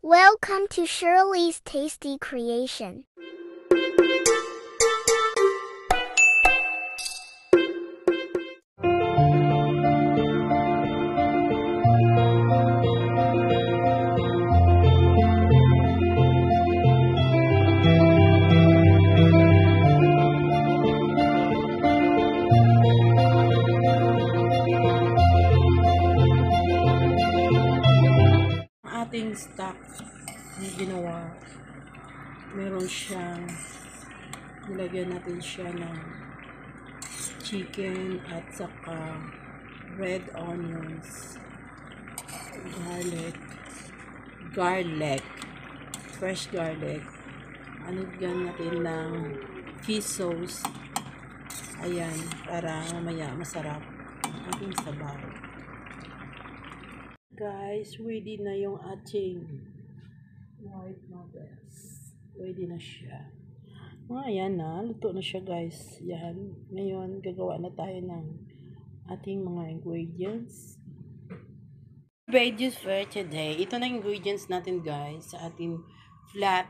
Welcome to Shirley's Tasty Creation. Ating stock na ginawa, meron siyang nilagyan natin siya ng chicken at saka red onions, garlic, fresh garlic. Anigyan natin ng fish sauce, ayan, para mamaya masarap ang ating sabaw. Guys, ready na yung ating white noodles. Ready na siya. Ayan na, luto na siya guys. Yan. Ngayon, gagawa na tayo ng ating mga ingredients. Ingredients for today. Ito na ingredients natin guys sa ating flat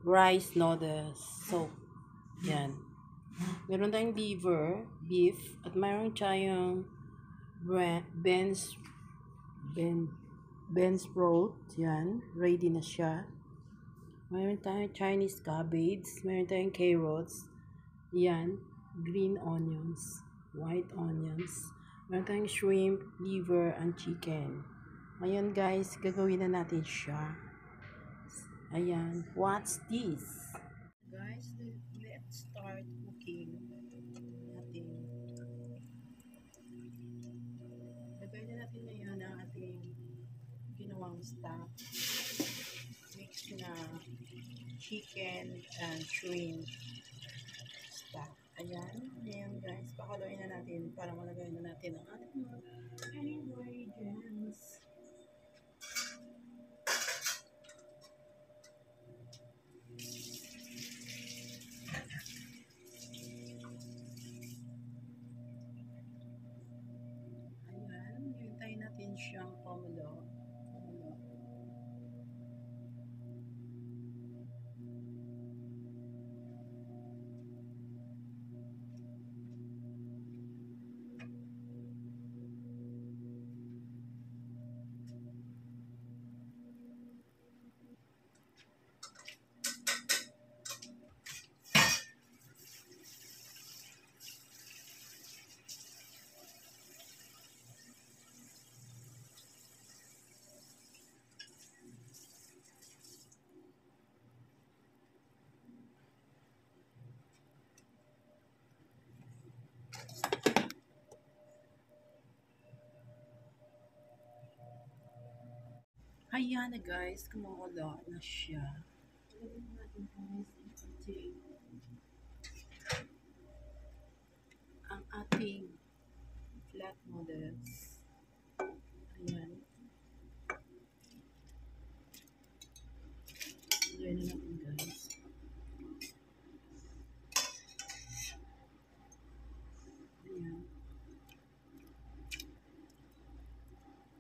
rice noodles. So, yan. Meron tayong liver, beef, at mayroon tayong Ben's sprout, yan, ready na siya. Mayroon tayong Chinese cabbage, mayroon tayong carrots, yan, green onions, white onions, mayroon tayong shrimp, liver, and chicken. Ngayon guys, gagawin na natin siya. Ayan, what's this? Guys, let's start cooking natin. Lagay na natin ngayon ang ating ginawang stock. Mix na chicken and shrimp stock. Ayan. Ayan guys. Pakuluin na natin para malagay na natin ang ating mga ingredients. Hintayin natin siyang kumulo. Ayan na guys, kumukulo na siya. Lagyan natin guys ang ating flat noodles. Ayan. Lagyan na natin guys. Ayan.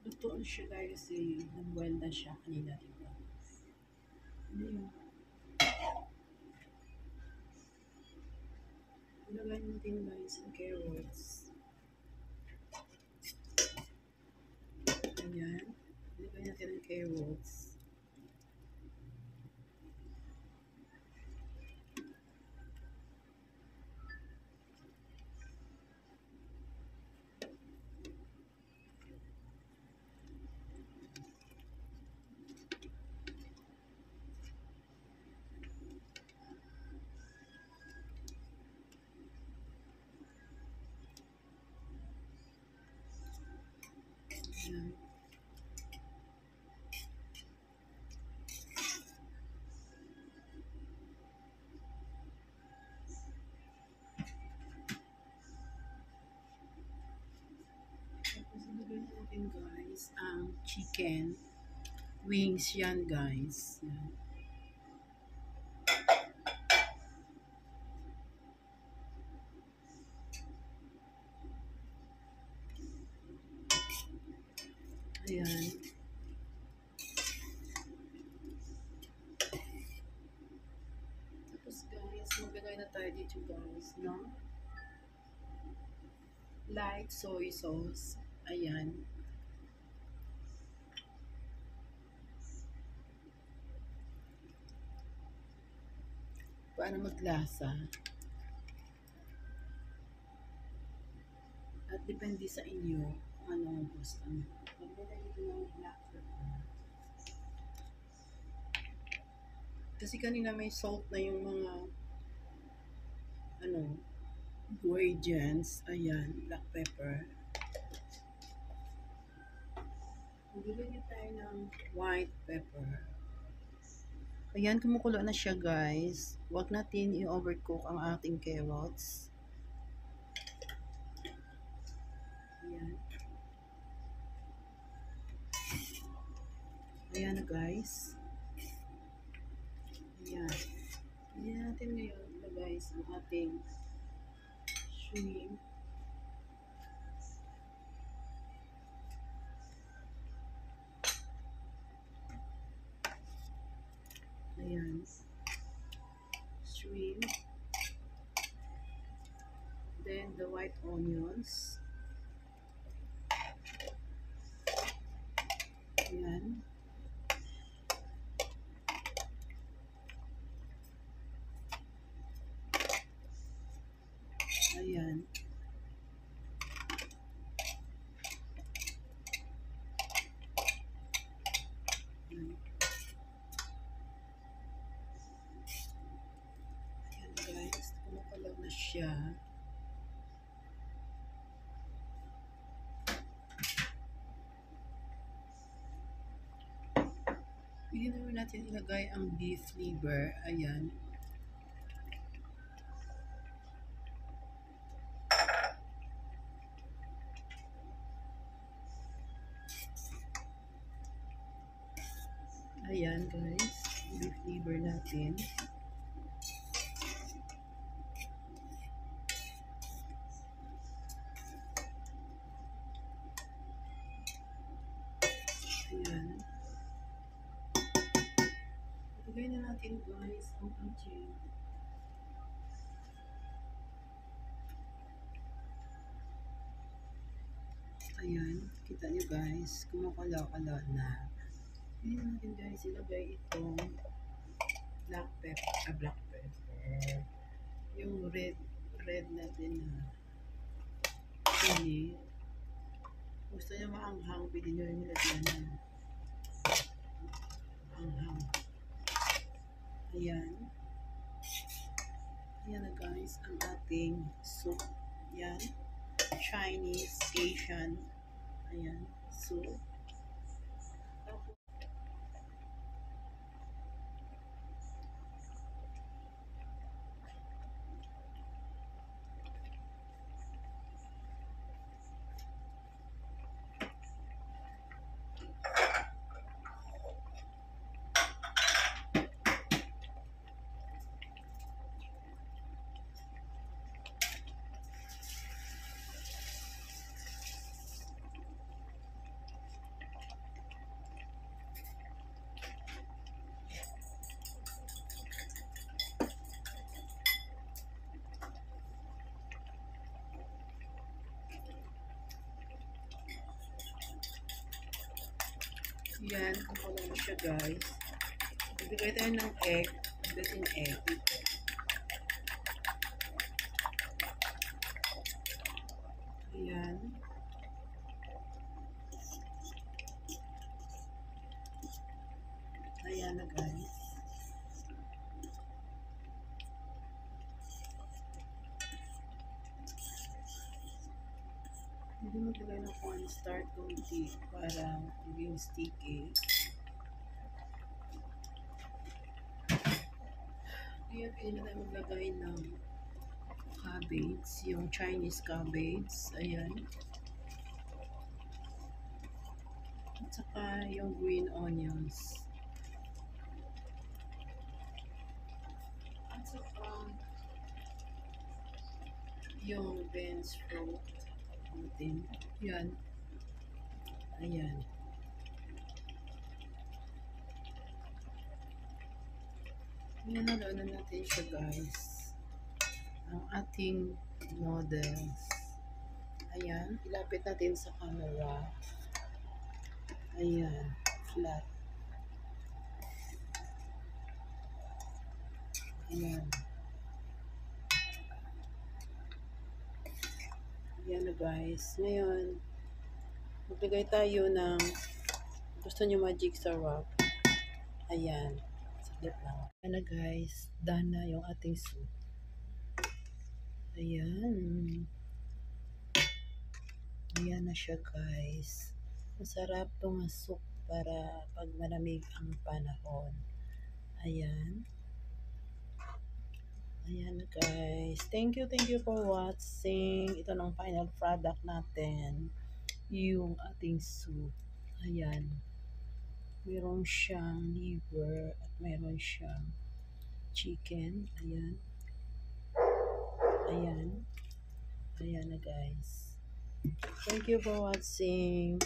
Luto na siya guys kasi nag-boil na siya kanina diba? Ayan. Ilagay natin guys ang carrots. Ayan. Ilagay natin ang carrots. Ayan. Ilagay natin guys ang chicken wings yan guys. Yan. Ayan. siya guys, no? Light soy sauce. Ayan. Para maglasa. At depende sa inyo ano ang gusto nyo. Maglagay dito ng black pepper. Kasi kanina may salt na yung mga ingredients. Ayan, black pepper. Maglagay tayo ng white pepper. Ayan, kumukulo na siya guys. Huwag natin i-overcook ang ating carrots. Ayan. Ayan na guys. Ayan. Ayan natin ngayon na guys ang ating shrimp. Ayan. Shrimp. Then the white onions. Ayan. Ayan. Ayan guys, kumakalag na siya. Pwede naman natin ilagay ang beef liver. Ayan. Ayan guys, beef liver natin. Ayan. Ilagay na natin guys ang ating ayan, kita nyo guys, kumakala-kala na. Hindi natin guys ilagay itong black pepper. Yung red natin na chili. Gusto nyo maanghang, pwede nyo rin nilagyan ng maanghang. Ayan. Ayan na guys, ang ating soup. Ayan. Chinese, Asian. Ayan, soup. Yan, kung na siya guys. Magbigay tayo ng egg. Dating egg. Ayan. Ayan na guys. Hindi maglagay ng cornstarch konti para maging sticky. Kaya pwede na tayo maglagay ng cabbage, yung Chinese cabbage. Ayan. At saka yung green onions. At saka yung beans fruit. Yan. Ayan. Yan na natin siya guys. ang ating noodles. Ayan, ilapit natin sa camera. Ayan, flat. Ayan. Ayan na guys. Ngayon, maglagay tayo ng gusto nyo magic sarap. Ayan. Saglit lang. Ayan na guys. Done na yung ating soup. Ayan. Ayan na siya guys. Masarap itong soup para pag malamig ang panahon. Ayan. Ayan na guys. Thank you for watching. Ito ng final product natin. Yung ating soup. Ayan. Meron siyang liver at meron siyang chicken. Ayan. Ayan. Ayan na guys. Thank you for watching.